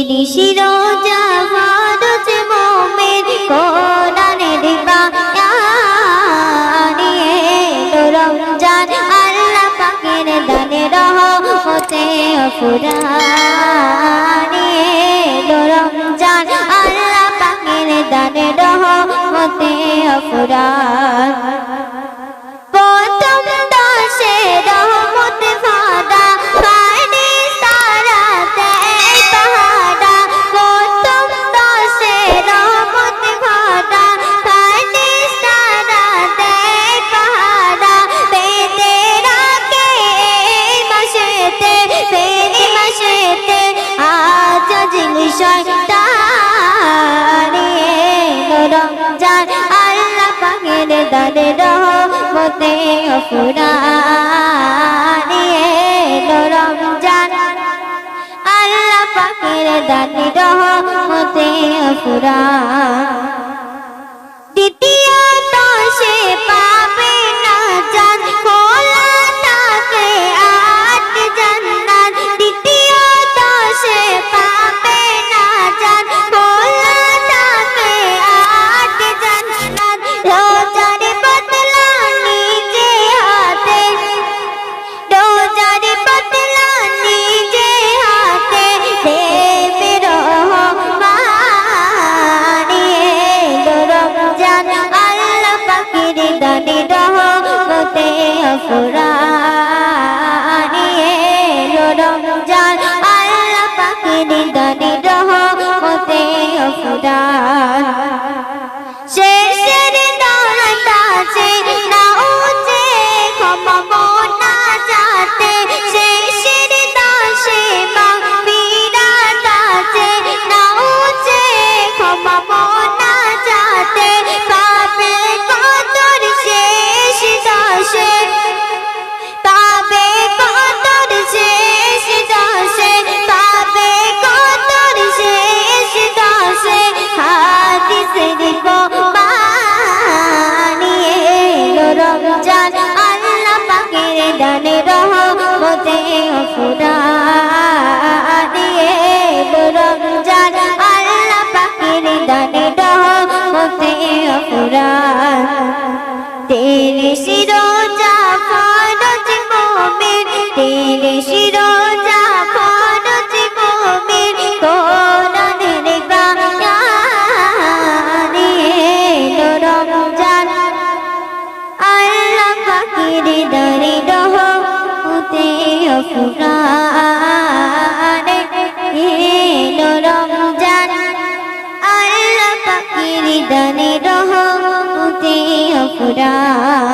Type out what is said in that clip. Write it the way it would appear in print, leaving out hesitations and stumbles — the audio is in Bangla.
তিরিশ রোজা ফরজ মুমিন কোরআনের বায়ান এলো রমজান আল্লাহ পাকের দানে রহমতে ফুরান এলো রমজান আল্লাহ পাকের দানে রহমতে ফুরান প্রথম দশে রহমত ভরা ফারিস্তারাতে পাহারা প্রথম দশে রহমত ভরা ফারিস্তারাতে পাহারা পেতে রাখে মাসেতে আজ জিল শয়তান এলো রমজান আল্লাহ পাকের দানে রহমতে ফুরান এলো রমজান আল্লাহ পাকের দানে রহমতে ফুরান দ্বিতীয় দশে পাবে না জান খোলা থাকে আট জান্নাত দ্বিতীয় দশে পাবে না জান খোলা থাকে আট জান্নাত রোজার বদলা নিজে হাতে রোজার বদলা নিজে হাতে দেবে রহমান এলো রমজান আল্লাহ পাকের দানে রহমতে ফুরান এলো রমজান আল্লাহ পাকের দানে রহমতে ফুরান শেষের দৌলত আছে না উঠে ক্ষমা মোনা যাতে শেষের দশে মাগফিরাত আছে না উঠে ক্ষমা মোনা যাতে পাবে কদর শেষ দশে পাবে কদর শেষ দশে পাবে কদর শেষ দশে হাদিসের প্রমাণ এলো রমজান আল্লাহ পাকের দানে রহমতে ফুরান এলো রমজান আল্লাহ পাকের দানে রহমতে ফুরান তিরিশ রোজা ফরজ মুমিন তিরিশ রোজা ফরজ মুমিন কোরআনের বায়ান এলো রমজান আল্লাহ পাকের দানে রহমতে ফুরান এলো রমজান আল্লাহ পাকের দানে রহমতে ফুরান।